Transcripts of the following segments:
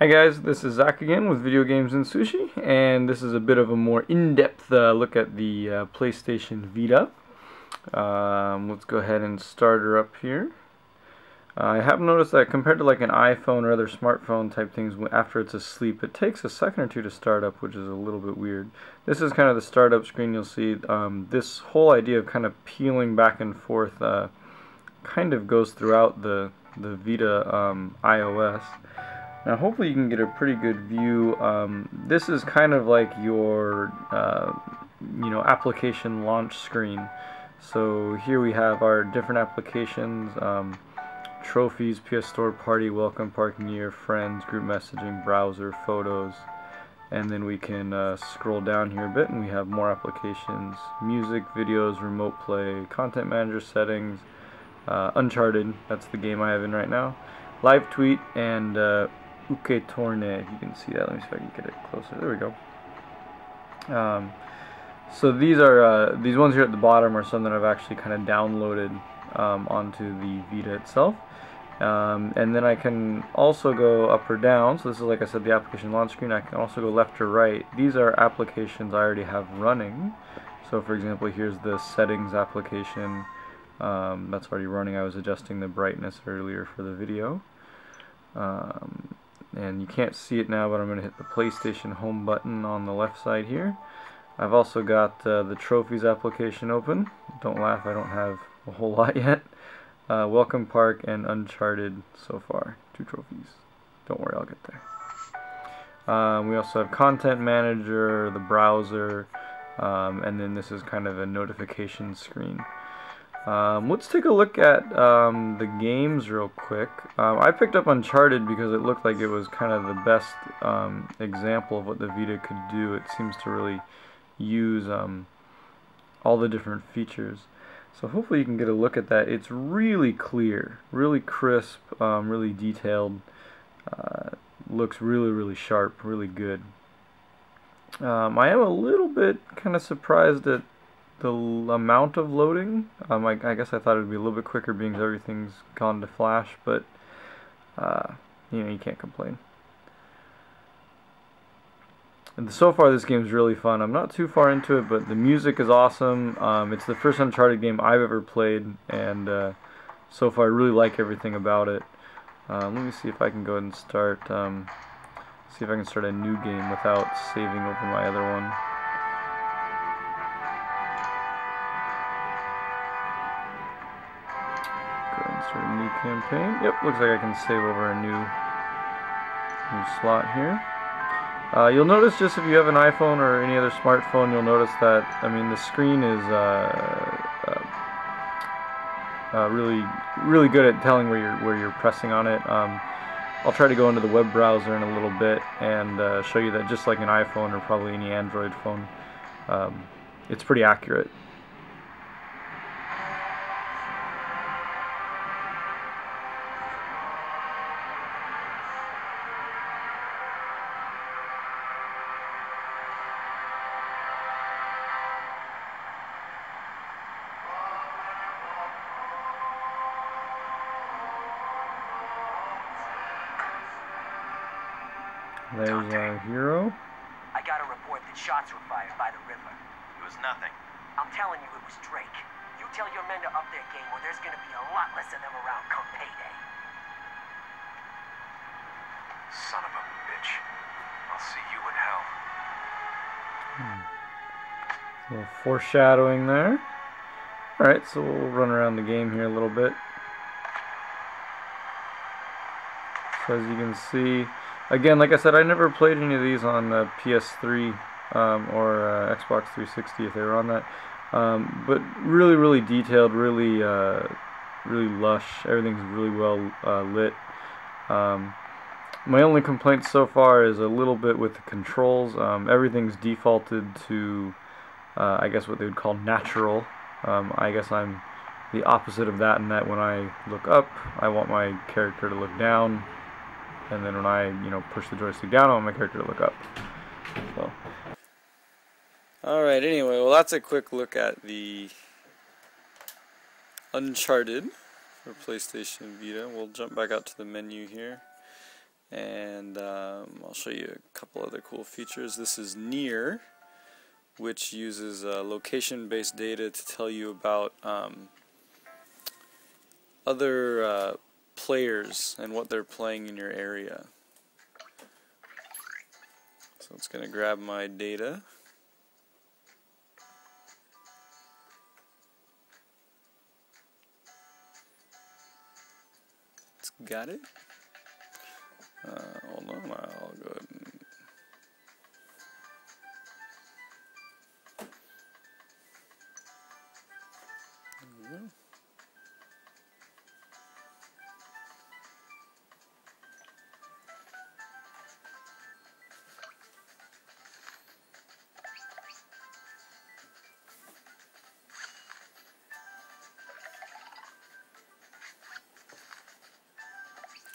Hi guys, this is Zach again with Video Games and Sushi, and this is a bit of a more in-depth look at the PlayStation Vita. Let's go ahead and start her up here. I have noticed that compared to like an iPhone or other smartphone type things, after it's asleep, it takes a second or two to start up, which is a little bit weird. This is kind of the startup screen. You'll see this whole idea of kind of peeling back and forth kind of goes throughout the Vita iOS. Now hopefully you can get a pretty good view. This is kind of like your application launch screen. So here we have our different applications, trophies, PS Store, party, welcome, parking year, friends, group messaging, browser, photos, and then we can scroll down here a bit and we have more applications, music, videos, remote play, content manager settings, Uncharted, that's the game I have in right now, live tweet, and Uke-torne, if you can see that. Let me see if I can get it closer. There we go. So these are these ones here at the bottom are some that I've actually kind of downloaded onto the Vita itself. And then I can also go up or down. So this is, like I said, the application launch screen. I can also go left or right. These are applications I already have running. So for example, here's the settings application that's already running. I was adjusting the brightness earlier for the video. And you can't see it now, but I'm going to hit the PlayStation Home button on the left side here. I've also got the Trophies application open. Don't laugh, I don't have a whole lot yet. Welcome Park and Uncharted so far. 2 trophies. Don't worry, I'll get there. We also have Content Manager, the browser, and then this is kind of a notification screen. Let's take a look at the games real quick. I picked up Uncharted because it looked like it was kind of the best example of what the Vita could do. It seems to really use all the different features. So hopefully you can get a look at that. It's really clear, really crisp, really detailed. Looks really, really sharp, really good. I am a little bit kind of surprised at the amount of loading. I guess I thought it would be a little bit quicker being everything's gone to flash, but you can't complain. And so far this game's really fun. I'm not too far into it, but the music is awesome. It's the first Uncharted game I've ever played, and so far I really like everything about it. Let me see if I can go ahead and start see if I can start a new game without saving over my other one. Start a new campaign. Yep, looks like I can save over a new slot here. You'll notice, just if you have an iPhone or any other smartphone, you'll notice that, the screen is really good at telling where you're pressing on it. I'll try to go into the web browser in a little bit and show you that just like an iPhone or probably any Android phone, it's pretty accurate. There's our hero. I got a report that shots were fired by the river. It was nothing. I'm telling you, it was Drake. You tell your men to up their game, or there's gonna be a lot less of them around come payday. Son of a bitch. I'll see you in hell. A little foreshadowing there. Alright, so we'll run around the game here a little bit. So as you can see, again, like I said, I never played any of these on the PS3 or Xbox 360 if they were on that. But really, really detailed, really lush. Everything's really well lit. My only complaint so far is a little bit with the controls. Everything's defaulted to, I guess what they would call natural. I guess I'm the opposite of that, in that when I look up, I want my character to look down. And then when I, push the joystick down, I want my character to look up. So. Alright, anyway, well that's a quick look at the Uncharted for PlayStation Vita. We'll jump back out to the menu here. And I'll show you a couple other cool features. This is Near, which uses location-based data to tell you about other players and what they're playing in your area. So it's going to grab my data. It's got it. Hold on, I'll go ahead and... There we go.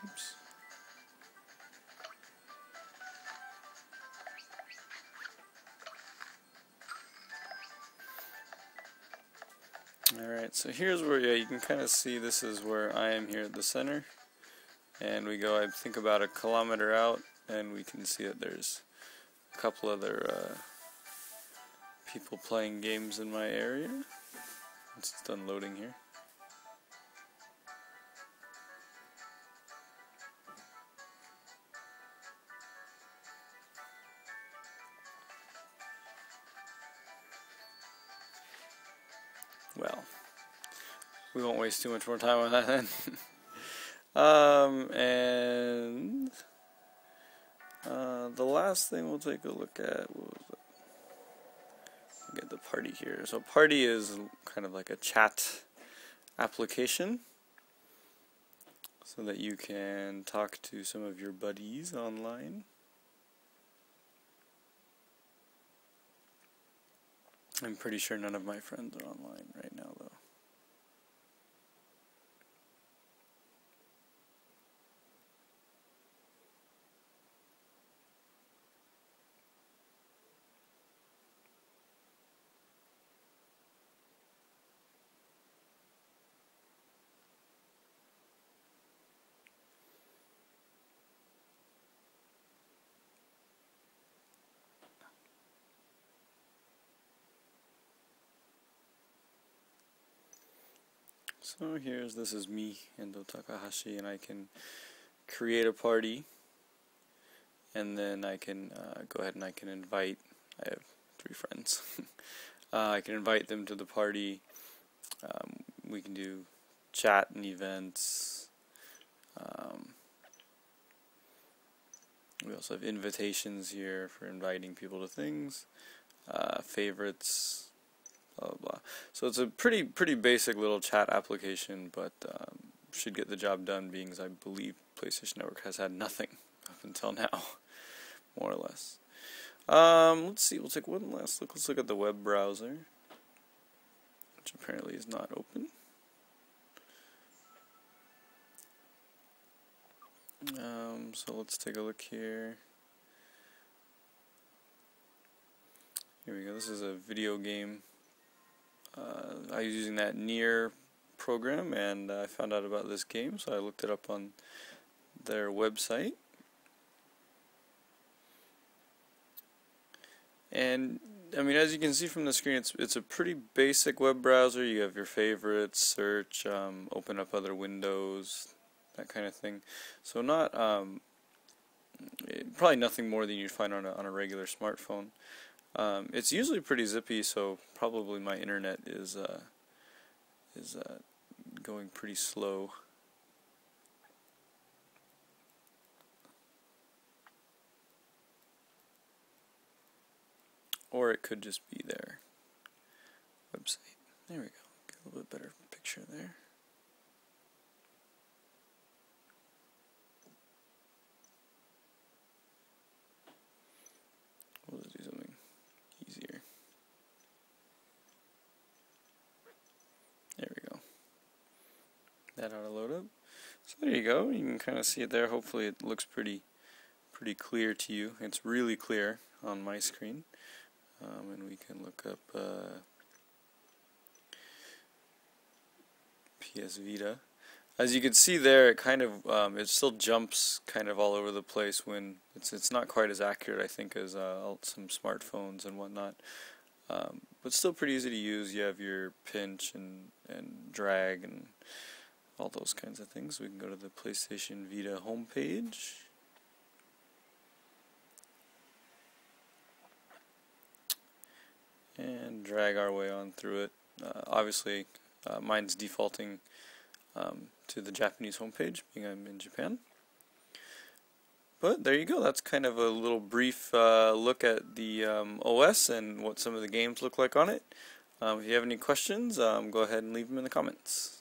Oops. Alright, so here's where you can kind of see this is where I am here at the center. And we go, I think, about a kilometer out, and we can see that there's a couple other people playing games in my area. Once it's done loading here. Well, we won't waste too much more time on that then. And the last thing we'll take a look at, what was it? Get the party here. So party is kind of like a chat application so that you can talk to some of your buddies online. I'm pretty sure none of my friends are online right now, though. So this is me, Endo Takahashi, and I can create a party, and then I can go ahead and I can invite, I have 3 friends, I can invite them to the party. We can do chat and events. We also have invitations here for inviting people to things, favorites, blah, blah, blah. So it's a pretty basic little chat application, but should get the job done, being as I believe PlayStation Network has had nothing up until now, more or less. Let's see, we'll take one last look. Let's look at the web browser, which apparently is not open. So let's take a look here. Here we go. This is a video game. I was using that Near program, and I found out about this game, so I looked it up on their website. And I mean, as you can see from the screen, it's a pretty basic web browser. You have your favorites, search, open up other windows, that kind of thing. So not probably nothing more than you'd find on a regular smartphone. It's usually pretty zippy, so probably my internet is going pretty slow. Or it could just be their website. There we go. Get a little bit better picture there. We'll just do something easier. There we go. That ought to load up. So there you go. You can kind of see it there. Hopefully it looks pretty clear to you. It's really clear on my screen. And we can look up PSVita. As you can see there, it kind of it still jumps kind of all over the place when it's not quite as accurate, I think, as some smartphones and whatnot. But still pretty easy to use. You have your pinch and drag and all those kinds of things. We can go to the PlayStation Vita homepage. And drag our way on through it. Obviously, mine's defaulting to the Japanese homepage, being I'm in Japan. But there you go. That's kind of a little brief look at the OS and what some of the games look like on it. If you have any questions, go ahead and leave them in the comments.